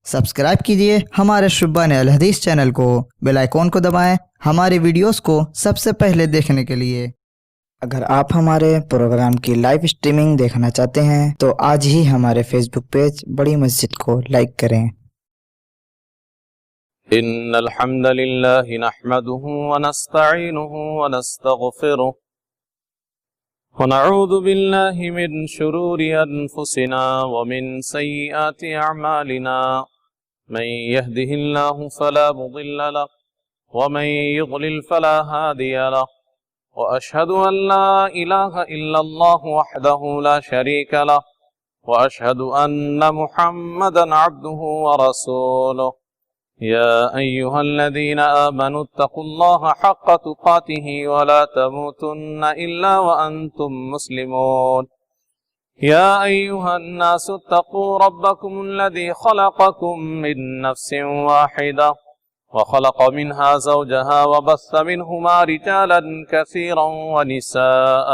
Subscribe कीजिए हमारे शुब्बान अल हदीस चैनल को, बेल आइकॉन को दबाएं हमारे वीडियोस को सबसे पहले देखने के लिए। अगर आप हमारे प्रोग्राम की लाइव स्ट्रीमिंग देखना चाहते हैं तो आज ही हमारे फेसबुक पेज बड़ी मस्जिद को लाइक करें। इन्नल हम्दलिल्लाहि नहमदुहु व नस्तईनुहु व नस्तगफिरुह व नऊज़ु बिल्लाहि मिन शुरूरि अनफुसिना व मिन सय्यिआति अअमालिना मन यहदिहिल्लाहु फला मुदिल्ल लहु व मन युद्लिल फला हादिय लहु व अशहदु अन ला इलाहा इल्लल्लाहु वहदहु ला शरीका लहु व अशहदु अन्ना मुहम्मदन अब्दुहु व रसूलुहु या अय्युहल्लज़ीना आमनु इत्तक़ुल्लाहा हक़्क़ तुक़ातिही व ला तमूतुन्ना इल्ला व अंतुम मुस्लिमून या अय्युहन्नासु इत्तक़ू रब्बकुमुल्लज़ी ख़लक़कुम मिन नफ्सिन वाहिदा व ख़लक़ मिन्हा ज़ौजहा व बस्स मिन्हुमा रिजालन कसीरन व निसाअ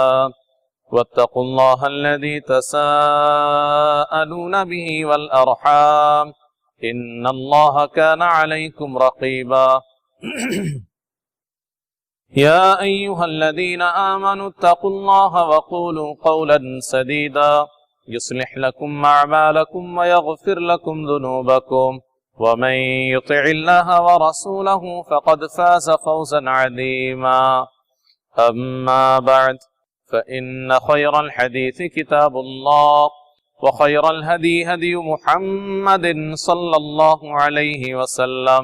वत्तक़ुल्लाहा अल्लज़ी तसाअलून बिही वल अर्हाम इन्नल्लाहा काना अलैकुम रक़ीबा या अय्युहल्लज़ीना आमनु इत्तक़ुल्लाहा व क़ूलू क़ौलन सदीदा युस्लिह लकुम अअमालकुम व यग़फिर लकुम ज़ुनूबकुम व मन युतिइल्लाहा व रसूलहु फ़क़द फ़ाज़ फ़ौज़न अज़ीमा अम्मा बअद फ़इन्न ख़ैरल हदीस किताबुल्लाह व ख़ैरल हदी हदी मुहम्मदिन सल्लल्लाहु अलैहि वसल्लम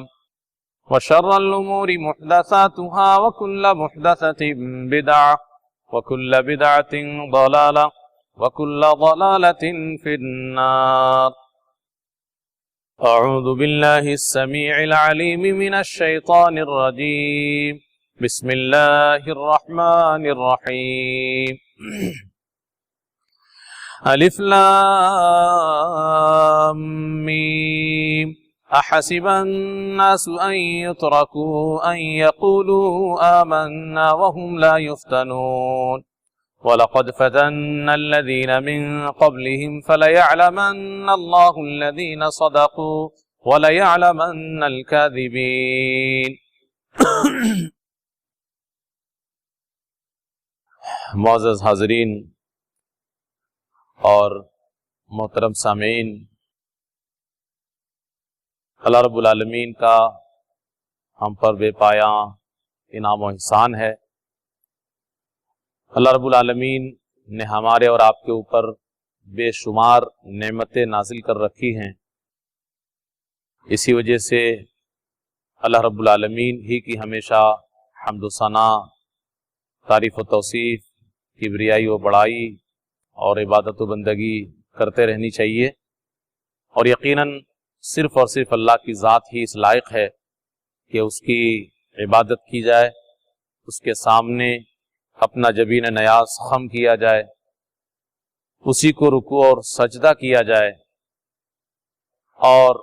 व शर्रल उमूरि मुहदसातुहा व कुल्ल मुहदसतिन बिदअह व कुल्ल बिदअतिन ज़लालह व कुल्ल ज़लालतिन फिन्नार अऊज़ु बिल्लाहिस समीइल अलीम मिनश शैतानिर रजीम बिस्मिल्लाहिर रहमानिर रहीम अलिफ लाम मीम अहसिबन नासु अन युतरकू अन यक़ूलू आमन्ना वहुम ला युफ्तनून वलक़द फ़तन्ना अल्लज़ीना मिन क़ब्लिहिम फ़लयअलमन्ना अल्लाहु अल्लज़ीना सदक़ू वलयअलमन्ना अल-काज़िबीन। मुअज़्ज़ज़ हाज़रीन और मोहतरम सामीन, अल्लाह रब्बुल आलमीन का हम पर बेपाया इनाम व एहसान है। अल्लाह रब्बुल आलमीन ने हमारे और आपके ऊपर बेशुमार नेमतें नाजिल कर रखी हैं। इसी वजह से अल्लाह रब्बुल आलमीन ही की हमेशा हम्द व सना, तारीफ़ व तौसीफ़, किबरियाई व बड़ाई और इबादत व बंदगी करते रहनी चाहिए। और यकीनन सिर्फ़ और सिर्फ अल्लाह की ज़ात ही इस लायक है कि उसकी इबादत की जाए, उसके सामने अपना जबीन नयाज़ ख़म किया जाए, उसी को रुकू और सजदा किया जाए और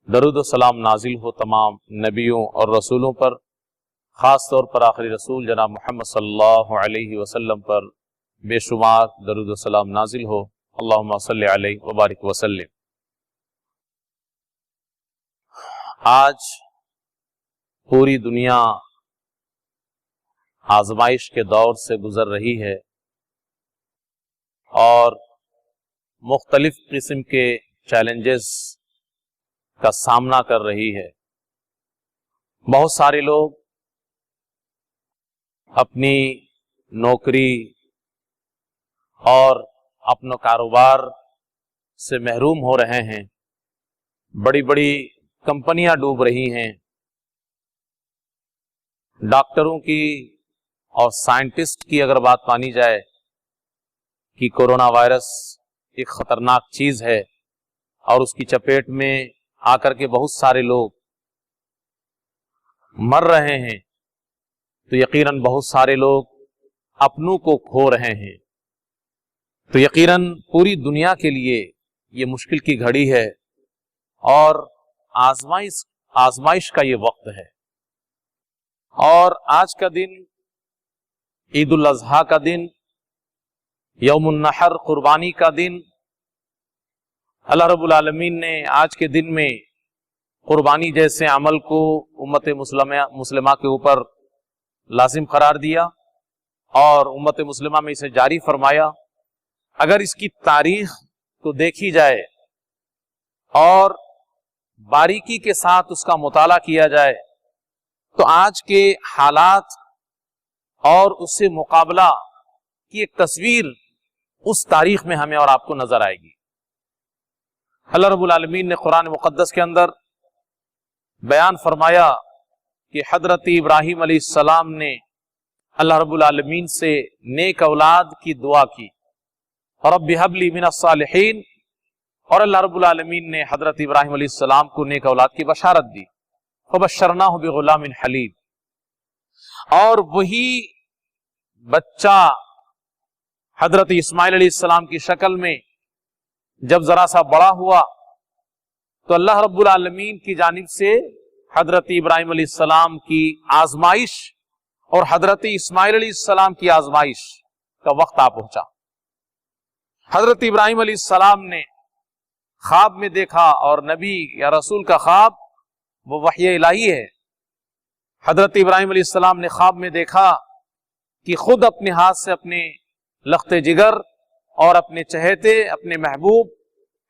दरूद व सलाम नाजिल हो तमाम नबियों और रसूलों पर, ख़ास तौर पर आखिरी रसूल जनाब मोहम्मद सल्लल्लाहु अलैहि वसल्लम पर बेशुमार दरूद व सलाम नाजिल हो। अल्लाहुम्मा सल्लि अलैहि व बारिक वसल्लिम। आज पूरी दुनिया आजमाइश के दौर से गुजर रही है और मुख्तलिफ किस्म के चैलेंजेस का सामना कर रही है। बहुत सारे लोग अपनी नौकरी और अपना कारोबार से महरूम हो रहे हैं। बड़ी बड़ी कंपनियां डूब रही हैं। डॉक्टरों की और साइंटिस्ट की अगर बात मानी जाए कि कोरोना वायरस एक खतरनाक चीज है और उसकी चपेट में आकर के बहुत सारे लोग मर रहे हैं, तो यकीनन बहुत सारे लोग अपनों को खो रहे हैं। तो यकीनन पूरी दुनिया के लिए ये मुश्किल की घड़ी है और आजमाइश का ये वक्त है। और आज का दिन ईद उल अज़हा का दिन, यौमुन नहर कुर्बानी का दिन, اللہ رب العالمین نے آج کے دن میں قربانی جیسے عمل کو امت مسلمہ کے اوپر لازم قرار دیا اور امت مسلمہ میں اسے جاری فرمایا. اگر اس کی تاریخ کو دیکھی جائے اور باریکی کے ساتھ اس کا مطالعہ کیا جائے تو آج کے حالات اور اس سے مقابلہ کی ایک تصویر اس تاریخ میں ہمیں اور آپ کو نظر آئے گی. اللہ رب العالمین نے قرآن مقدس کے اندر بیان فرمایا کہ حضرت ابراہیم علیہ السلام نے اللہ رب العالمین سے نیک اولاد کی دعا کی، رب ہب لی من الصالحین، اور اللہ رب العالمین نے حضرت ابراہیم علیہ السلام کو نیک اولاد کی بشارت دی. فبشرناہ بغلام حلیم، اور وہی بچہ حضرت اسماعیل علیہ السلام کی شکل میں جب ذرا سا بڑا ہوا تو اللہ رب العالمین کی جانب سے حضرت ابراہیم علیہ السلام کی آزمائش اور حضرت اسماعیل علیہ السلام کی آزمائش کا وقت آ پہنچا. حضرت ابراہیم علیہ السلام نے خواب میں دیکھا، اور نبی یا رسول کا خواب وہ وحی الہی ہے. حضرت ابراہیم علیہ السلام نے خواب میں دیکھا کہ خود اپنے ہاتھ سے اپنے لخت جگر اور اپنے چہیتے، اپنے محبوب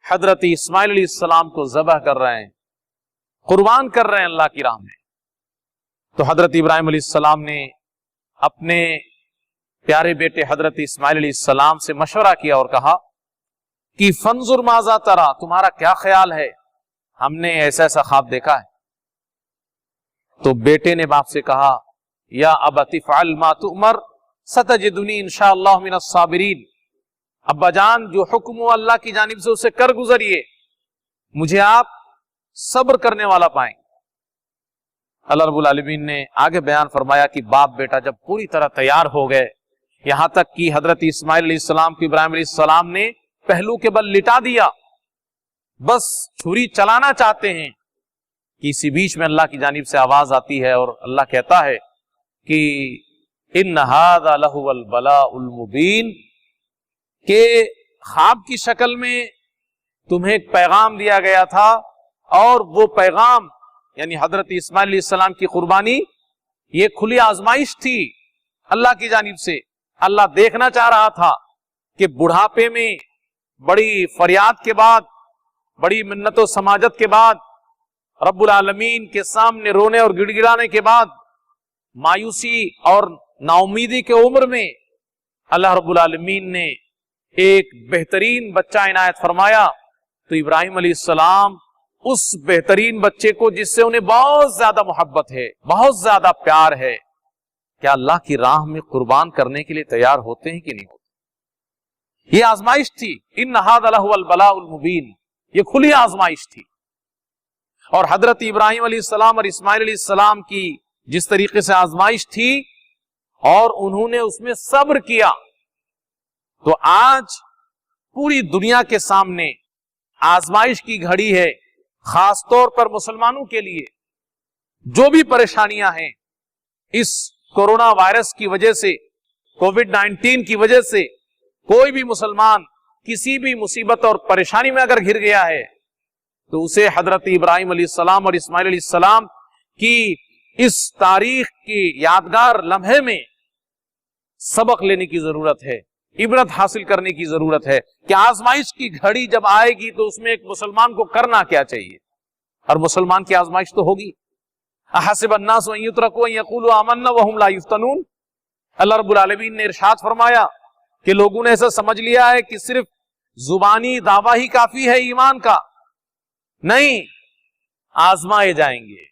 حضرت اسماعیل علیہ السلام کو ذبح کر رہے ہیں، قربان کر رہے ہیں اللہ کی راہ میں. تو حضرت ابراہیم علیہ السلام نے اپنے پیارے بیٹے حضرت اسماعیل علیہ السلام سے مشورہ کیا اور کہا کہ فنظر ماذا ترى، تمہارا کیا خیال ہے، ہم نے ایسا ایسا خواب دیکھا ہے. تو بیٹے نے باپ سے کہا یا ابت افعل ما تؤمر ستجدنی انشاءاللہ من الصابرین، ابا جان جو حکم ہو اللہ کی جانب سے اسے کر گزریے، مجھے آپ صبر کرنے والا پائیں. اللہ رب العالمین نے آگے بیان فرمایا کہ باپ بیٹا جب پوری طرح تیار ہو گئے، یہاں تک کہ حضرت اسماعیل علیہ السلام کو ابراہیم علیہ السلام نے پہلو کے بل لٹا دیا، بس چھری چلانا چاہتے ہیں کہ اسی بیچ میں اللہ کی جانب سے آواز آتی ہے اور اللہ کہتا ہے کہ ان ھذا لہو البلاء المبین، کہ خواب کی شکل میں تمہیں ایک پیغام دیا گیا تھا، اور وہ پیغام یعنی حضرت اسماعیل علیہ السلام کی قربانی یہ کھلی آزمائش تھی اللہ کی جانب سے. اللہ دیکھنا چاہ رہا تھا کہ بڑھاپے میں بڑی فریاد کے بعد، بڑی منت و سماجت کے بعد، رب العالمین کے سامنے رونے اور گڑ گڑانے کے بعد، مایوسی اور نا امیدی کے عمر میں اللہ رب العالمین نے ایک بہترین بچہ عنایت فرمایا. تو ابراہیم علیہ السلام اس بہترین بچے کو جس سے انہیں بہت زیادہ محبت ہے، بہت زیادہ پیار ہے، کیا اللہ کی راہ میں قربان کرنے کے لیے تیار ہوتے ہیں کہ نہیں ہوتے؟ یہ آزمائش تھی. ان ھذا لہو البلاء المبین، یہ کھلی آزمائش تھی. اور حضرت ابراہیم علیہ السلام اور اسماعیل علیہ السلام کی جس طریقے سے آزمائش تھی اور انہوں نے اس میں صبر کیا، تو آج پوری دنیا کے سامنے آزمائش کی گھڑی ہے. خاص طور پر مسلمانوں کے لیے جو بھی پریشانیاں ہیں اس کورونا وائرس کی وجہ سے، کووڈ-19 کی وجہ سے، کوئی بھی مسلمان کسی بھی مصیبت اور پریشانی میں اگر گھر گیا ہے تو اسے حضرت ابراہیم علیہ السلام اور اسماعیل علیہ السلام کی اس تاریخ کی یادگار لمحے میں سبق لینے کی ضرورت ہے، عبرت حاصل کرنے کی ضرورت ہے کہ آزمائش کی گھڑی جب آئے گی تو اس میں ایک مسلمان کو کرنا کیا چاہیے. اور مسلمان کی آزمائش تو ہوگی. احسب الناس ان یترکوا ان یقولوا آمنا وهم لا یفتنون، اللہ رب العالمین نے ارشاد فرمایا کہ لوگوں نے ایسا سمجھ لیا ہے کہ صرف زبانی دعویٰ ہی کافی ہے ایمان کا. نہیں، آزمائے جائیں گے.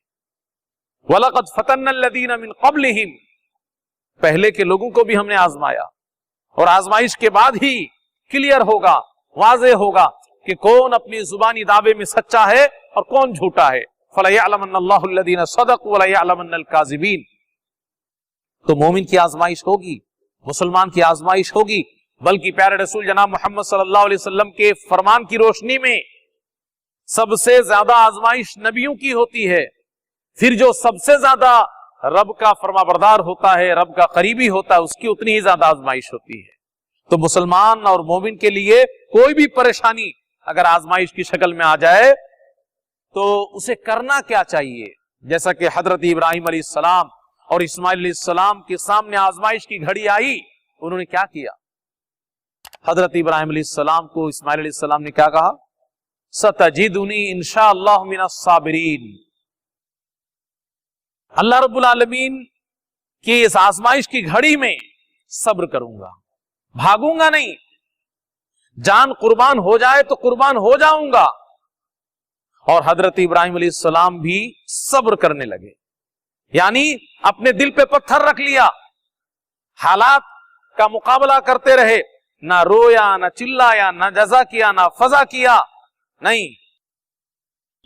وَلَقَدْ فَتَنَّا الَّذِينَ مِن قَبْلِهِمْ، پہلے کے لوگوں کو بھی ہم نے آزمایا، اور آزمائش کے بعد ہی کلیئر ہوگا، واضح ہوگا کہ کون اپنی زبانی دعوے میں سچا ہے اور کون جھوٹا ہے. فَلَيَعْلَمَنَّ اللَّهُ الَّذِينَ صَدَقُوا وَلَيَعْلَمَنَّ الْكَاذِبِينَ. تو مومن کی آزمائش ہوگی، مسلمان کی آزمائش ہوگی، بلکہ پیارے رسول جناب محمد صلی اللہ علیہ وسلم کے فرمان کی روشنی میں سب سے زیادہ آزمائش نبیوں کی ہوتی ہے. پھر جو سب سے زیادہ رب کا فرمانبردار ہوتا ہے، رب کا قریبی ہوتا ہے، اس کی اتنی ہی زیادہ آزمائش ہوتی ہے. تو مسلمان اور مومن کے لیے کوئی بھی پریشانی अगर आजमाइश की शक्ल में आ जाए तो उसे करना क्या चाहिए। जैसा कि हजरत इब्राहिम अलैहिस्सलाम और इस्माइल अलैहिस्सलाम के सामने आजमाइश की घड़ी आई, उन्होंने क्या किया। हजरत इब्राहिम अलैहिस्सलाम को इस्माइल अलैहिस्सलाम ने क्या कहा, सतजिदुनी इंशाअल्लाह मिनस साबिरीन। अल्लाह रब्बुल आलमीन की इस आजमाइश की घड़ी में सब्र करूंगा, भागूंगा नहीं, जान कुर्बान हो जाए तो कुर्बान हो जाऊंगा। और हजरत इब्राहिम अलैहिस्सलाम भी सब्र करने लगे, यानी अपने दिल पे पत्थर रख लिया, हालात का मुकाबला करते रहे, ना रोया, ना चिल्लाया, ना जजा किया, ना फजा किया। नहीं,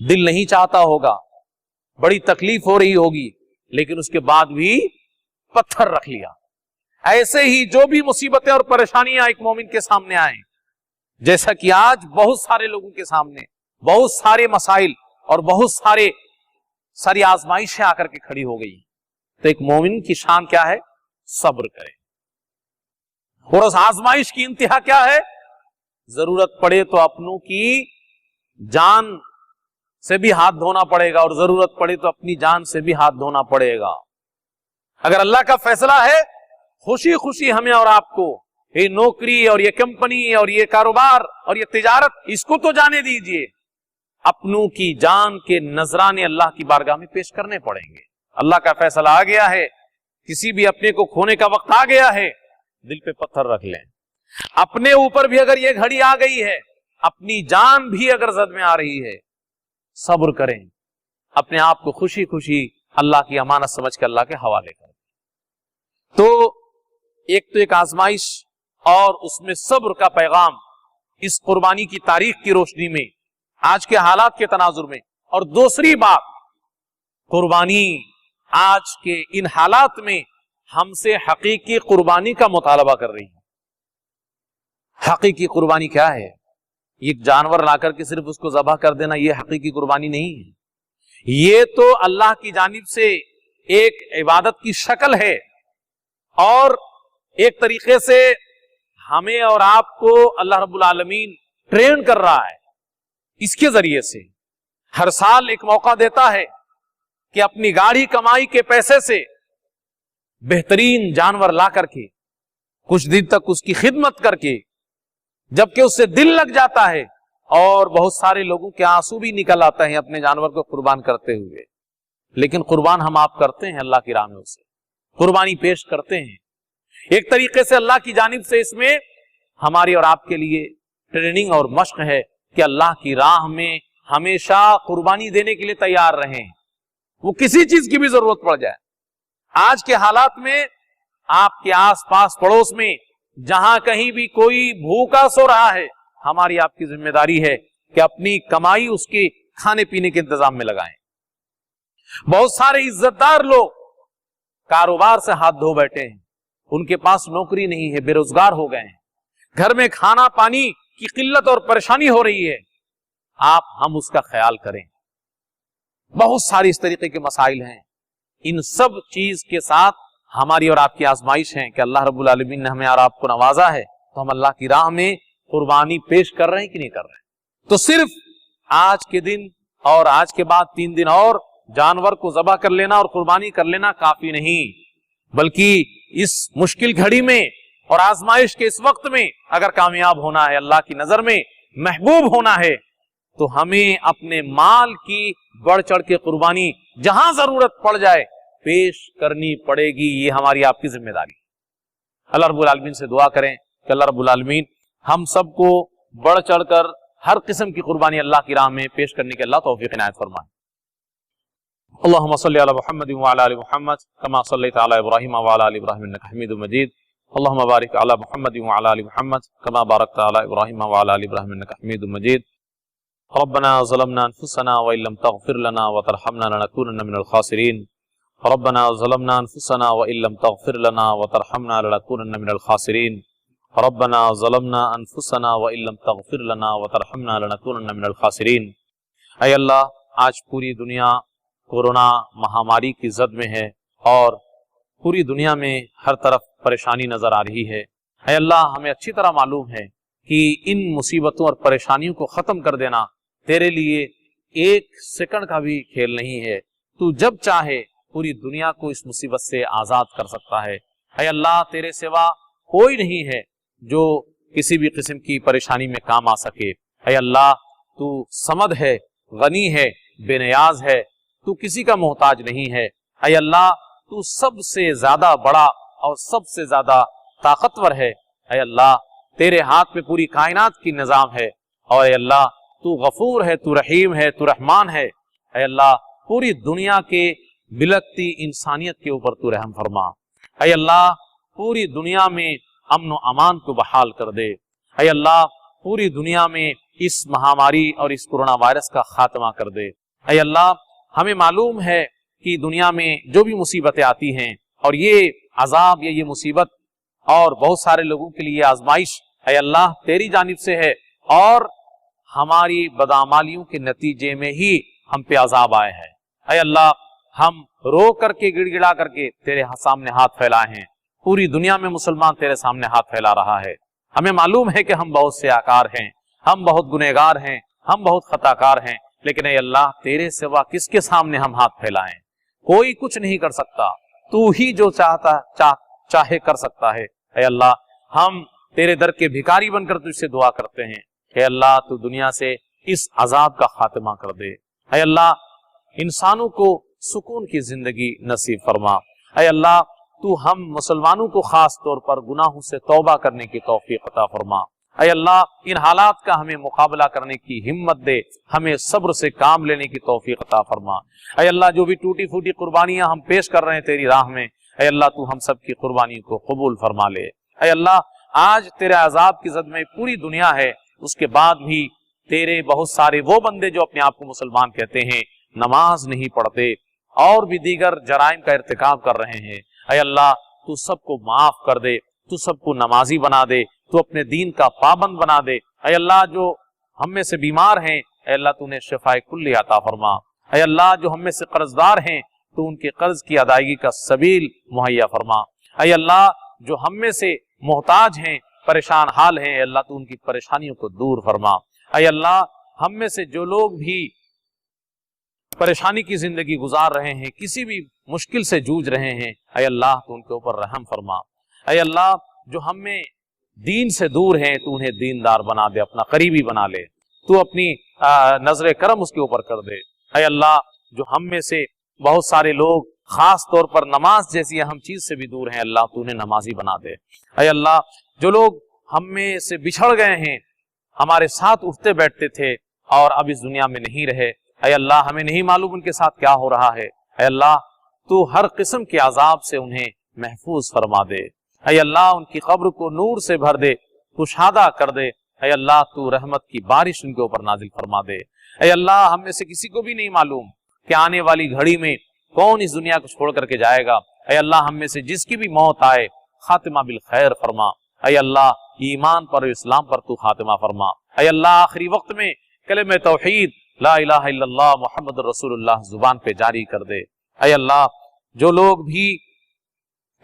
दिल नहीं चाहता होगा, बड़ी तकलीफ हो रही होगी, लेकिन उसके बाद भी पत्थर रख लिया। ऐसे ही जो भी मुसीबतें और परेशानियां एक मोमिन के सामने आए, जैसा कि आज बहुत सारे लोगों के सामने बहुत सारे मसाइल और बहुत सारी आजमाइशें आकर के खड़ी हो गई, तो एक मोमिन की शान क्या है, सब्र करे। और उस आजमाइश की इंतहा क्या है, जरूरत पड़े तो अपनों की जान से भी हाथ धोना पड़ेगा और जरूरत पड़े तो अपनी जान से भी हाथ धोना पड़ेगा। अगर अल्लाह का फैसला है खुशी खुशी हमें और आपको ये नौकरी और ये कंपनी और ये कारोबार और ये तिजारत, इसको तो जाने दीजिए, अपनों की जान के नजराने अल्लाह की बारगाह में पेश करने पड़ेंगे। अल्लाह का फैसला आ गया है, किसी भी अपने को खोने का वक्त आ गया है, दिल पे पत्थर रख लें। अपने ऊपर भी अगर ये घड़ी आ गई है, अपनी जान भी अगर जद में आ रही है, सब्र करें, अपने आप को खुशी खुशी अल्लाह की अमानत समझ के अल्लाह के हवाले करें। तो एक आजमाइश और उसमें सब्र का पैगाम इस कुर्बानी की तारीख की रोशनी में, आज के हालात के तनाजुर में। और दूसरी बात, कुर्बानी आज के इन हालात में हमसे हकीकी कुर्बानी का मुतालबा कर रही है। हकीकी कुर्बानी क्या है, एक जानवर लाकर के सिर्फ उसको ज़बह कर देना, यह हकीकी कुर्बानी नहीं है। ये तो अल्लाह की जानिब से एक इबादत की शक्ल है और एक तरीके से हमें और आपको अल्लाह रब्बुल आलमीन ट्रेन कर रहा है। इसके जरिए से हर साल एक मौका देता है कि अपनी गाढ़ी कमाई के पैसे से बेहतरीन जानवर ला करके कुछ दिन तक उसकी खिदमत करके, जबकि उससे दिल लग जाता है और बहुत सारे लोगों के आंसू भी निकल आते हैं अपने जानवर को कुर्बान करते हुए, लेकिन कुर्बान हम आप करते हैं अल्लाह की राह में, उसे कुर्बानी पेश करते हैं। एक तरीके से अल्लाह की जानिब से इसमें हमारी और आपके लिए ट्रेनिंग और मश्क है कि अल्लाह की राह में हमेशा कुर्बानी देने के लिए तैयार रहें, वो किसी चीज की भी जरूरत पड़ जाए। आज के हालात में आपके आस पास पड़ोस में जहां कहीं भी कोई भूखा सो रहा है, हमारी आपकी जिम्मेदारी है कि अपनी कमाई उसके खाने पीने के इंतजाम में लगाएं। बहुत सारे इज्जतदार लोग कारोबार से हाथ धो बैठे हैं, उनके पास नौकरी नहीं है, बेरोजगार हो गए हैं, घर में खाना पानी की किल्लत और परेशानी हो रही है, हम उसका ख्याल करें। बहुत सारी इस तरीके के मसाइल हैं। इन सब चीज के साथ हमारी और आपकी आजमाइश है कि अल्लाह रब्बुल आलमीन ने हमें और आपको नवाजा है, तो हम अल्लाह की राह में कुर्बानी पेश कर रहे हैं कि नहीं कर रहे हैं। तो सिर्फ आज के दिन और आज के बाद 3 दिन और जानवर को ज़बह कर लेना और कुर्बानी कर लेना काफी नहीं, बल्कि इस मुश्किल घड़ी में और आजमाइश के इस वक्त में अगर कामयाब होना है, अल्लाह की नजर में महबूब होना है, तो हमें अपने माल की बढ़ चढ़ के कुर्बानी जहां जरूरत पड़ जाए पेश करनी पड़ेगी। ये हमारी आपकी जिम्मेदारी। अल्लाह रब्बुल आलमीन से दुआ करें कि अल्लाह रब्बुल आलमीन हम सबको बढ़ चढ़ कर हर किस्म की कुर्बानी अल्लाह की राह में पेश करने के अल्लाह तौफीक इनायत फरमाए। अल्लाहुम्मा सल्ली अला मुहम्मद व अला आलि मुहम्मद कमा सल्लैता अला इब्राहीम व अला आलि इब्राहीम इन्नका हमीदुम मजीद। अल्लाहुम्मा बारिक अला मुहम्मद व अला आलि मुहम्मद कमा बारकता अला इब्राहीम व अला आलि इब्राहीम इन्नका हमीदुम मजीद। रब्बना ज़लमना अनफुसना व इल्लम तग़फिर लना व तरहमना लनकूनन्ना मिनल खासिरीन। रब्बना ज़लमना अनफुसना व इल्लम तग़फिर लना व तरहमना लनकूनन्ना मिनल खासिरीन। रब्बना ज़लमना अनफुसना व इल्लम तग़फिर लना व तरहमना लनकूनन्ना मिनल खासिरीन। ऐ अल्लाह, आज पूरी दुनिया कोरोना महामारी की जद में है और पूरी दुनिया में हर तरफ परेशानी नजर आ रही है। ऐ अल्लाह, हमें अच्छी तरह मालूम है कि इन मुसीबतों और परेशानियों को ख़त्म कर देना तेरे लिए एक सेकंड का भी खेल नहीं है। तू जब चाहे पूरी दुनिया को इस मुसीबत से आज़ाद कर सकता है। ऐ अल्लाह, तेरे सिवा कोई नहीं है जो किसी भी किस्म की परेशानी में काम आ सके। ऐ अल्लाह, तू समद है, गनी है, बेनियाज है, तू किसी का मोहताज नहीं है। ऐ अल्लाह, तू सबसे ज्यादा बड़ा और सबसे ज्यादा ताकतवर है। ऐ अल्लाह, तेरे हाथ में पूरी कायनात की निजाम है। और ऐ अल्लाह, तू गफूर है, तू रहीम है, तू रहमान है। ऐ अल्लाह, पूरी दुनिया के बिलकती इंसानियत के ऊपर तू रहम फरमा। ऐ अल्लाह, पूरी दुनिया में अमन व अमान को बहाल कर दे। ऐ अल्लाह, पूरी दुनिया में इस महामारी और इस कोरोना वायरस का खात्मा कर दे। ऐ अल्लाह, हमें मालूम है कि दुनिया में जो भी मुसीबतें आती हैं और ये अजाब या ये मुसीबत और बहुत सारे लोगों के लिए आजमाइश, ऐ अल्लाह, तेरी जानिब से है और हमारी बदआमालियों के नतीजे में ही हम पे अजाब आए हैं। ऐ अल्लाह, हम रो करके गिड़गिड़ा करके तेरे सामने हाथ फैलाए हैं। पूरी दुनिया में मुसलमान तेरे सामने हाथ फैला रहा है। हमें मालूम है कि हम बहुत से आकार हैं, हम बहुत गुनहगार हैं, हम बहुत खताकार हैं, लेकिन ऐ अल्लाह, तेरे सिवा किसके सामने हम हाथ फैलाएं? कोई कुछ नहीं कर सकता, तू ही जो चाहे कर सकता है। ऐ अल्लाह, हम तेरे दर के भिखारी बनकर तुझसे दुआ करते हैं कि अल्लाह, तू दुनिया से इस अजाब का खात्मा कर दे। ऐ अल्लाह, इंसानों को सुकून की जिंदगी नसीब फरमा। ऐ अल्लाह, तू हम मुसलमानों को खास तौर पर गुनाहों से तौबा करने की तौफीक अता फरमा। ऐ अल्लाह, इन हालात का हमें मुकाबला करने की हिम्मत दे, हमें सब्र से काम लेने की तौफीक अता फरमा। ऐ अल्लाह, जो भी टूटी फूटी कुर्बानियां हम पेश कर रहे हैं तेरी राह में, ऐ अल्लाह, तू हम सब की कुर्बानियों को कबूल फरमा ले। ऐ अल्लाह, आज तेरे अजाब की जद में पूरी दुनिया है, उसके बाद भी तेरे बहुत सारे वो बंदे जो अपने आप को मुसलमान कहते हैं, नमाज नहीं पढ़ते और भी दीगर जराइम का इर्तिकाब कर रहे हैं। ऐ अल्लाह, तू सबको माफ कर दे, तू सबको नमाजी बना दे, तू अपने दीन का पाबंद बना दे। ऐ अल्लाह, जो हम में से बीमार हैं, ऐ अल्लाह, तूने शिफाए कुल्ली अता फरमा। ऐ अल्लाह, जो हम में से कर्जदार हैं, तू उनके कर्ज की अदायगी का सबील मुहैया फरमा। ऐ अल्लाह, जो हम में से मोहताज हैं, परेशान हाल हैं, ऐ अल्लाह, तू उनकी परेशानियों को दूर फरमा। ऐ अल्लाह, हम में से जो लोग भी परेशानी की जिंदगी गुजार रहे हैं, किसी भी मुश्किल से जूझ रहे हैं, ऐ अल्लाह, तू उनके ऊपर रहम फरमा। ऐ अल्लाह, जो हम में दीन से दूर हैं, तू उन्हें दीनदार बना दे, अपना करीबी बना ले, तू अपनी नजर करम उसके ऊपर कर दे। ऐ अल्लाह, जो हम में से बहुत सारे लोग खास तौर पर नमाज जैसी अहम चीज से भी दूर हैं, अल्लाह, तू उन्हें नमाजी बना दे। ऐ अल्लाह, जो लोग हम में से बिछड़ गए हैं, हमारे साथ उठते बैठते थे और अब इस दुनिया में नहीं रहे, ऐ अल्लाह, हमें नहीं मालूम उनके साथ क्या हो रहा है। ऐ अल्लाह, तू हर किस्म के अजाब से उन्हें महफूज फरमा दे। ऐ अल्लाह, उनकी कब्र को नूर से भर दे, कुशादा कर दे। ऐ अल्लाह, तू रहमत की बारिश उनके ऊपर नाजिल फरमा दे। ऐ अल्लाह, हम में से किसी को भी नहीं मालूम कि आने वाली घड़ी में कौन इस दुनिया को छोड़ करके जाएगा। ऐ अल्लाह, हम में से जिसकी भी मौत आए, खातिमा बिल खैर फरमा। ऐ अल्लाह, ईमान पर इस्लाम पर तू खातिमा फरमा। ऐ अल्लाह, आखिरी वक्त में कलमे तौहीद ला इलाहा इल्लल्लाह मुहम्मद रसूलुल्लाह जुबान पे जारी कर दे। ऐ अल्लाह, जो लोग भी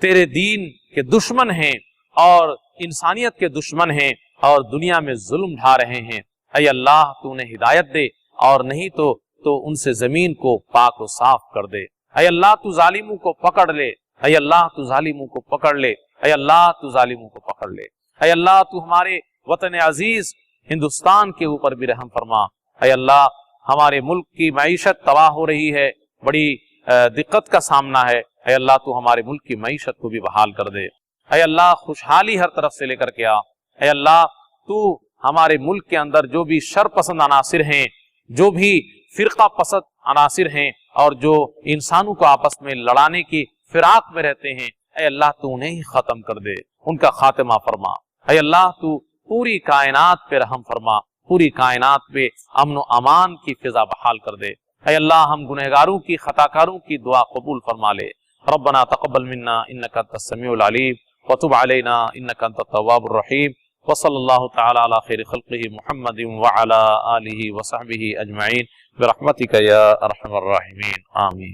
तेरे दीन के दुश्मन हैं और इंसानियत के दुश्मन हैं और दुनिया में जुल्म ढा रहे हैं, ऐ अल्लाह, तू उन्हें हिदायत दे और नहीं तो उनसे जमीन को पाक और साफ कर दे। ऐ अल्लाह, तू जालिमों को पकड़ ले। ऐ अल्लाह, तू जालिमों को पकड़ ले। ऐ अल्लाह, तू जालिमों को पकड़ ले। ऐ अल्लाह, तू हमारे वतन अजीज हिंदुस्तान के ऊपर भी रहम फरमा। ऐ अल्लाह, हमारे मुल्क की मईशत तबाह हो रही है, बड़ी दिक्कत का सामना है। ऐ अल्लाह, तू हमारे मुल्क की मईशत को भी बहाल कर दे। ऐ अल्लाह, खुशहाली हर तरफ से लेकर के आ। ऐ अल्लाह, तू हमारे मुल्क के अंदर जो भी शर पसंद अनासिर हैं, जो भी फिरका पसंद अनासिर हैं और जो इंसानों को आपस में लड़ाने की फिराक में रहते हैं, ऐ अल्लाह, तू उन्हें ही खत्म कर दे, उनका खात्मा फरमा। ऐ अल्लाह, तू पूरी कायनात पे रहम फरमा, पूरी कायनात पे अमन व अमान की फिजा बहाल कर दे। ऐ अल्लाह, हम गुनहगारों की खताकारों की दुआ कबूल फरमा ले। रब्बना तक़ब्बल मिन्ना इन्नका अंतस समीउल अलीम व तुब अलैना इन्नका अंतत तव्वाबुर रहीम व सल्लल्लाहु तआला अला खैरि खल्क़िही मुहम्मदिन व अला आलिहि व सहबिही अजमईन बिरहमतिका या अरहमर राहिमीन आमीन।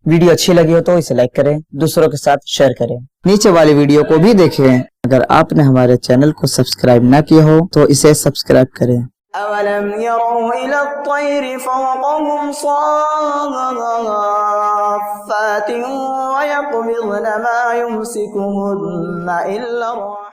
वीडियो अच्छी लगी हो तो इसे लाइक करें, दूसरों के साथ शेयर करें। नीचे वाली वीडियो को भी देखें। अगर आपने हमारे चैनल को सब्सक्राइब ना किया हो तो इसे सब्सक्राइब करें। अवलम यरौ इला त्तैरि फौक़हुम साफ़्फ़ातिन व यक़बिज़न मा युमसिकुहुन्ना इल्ला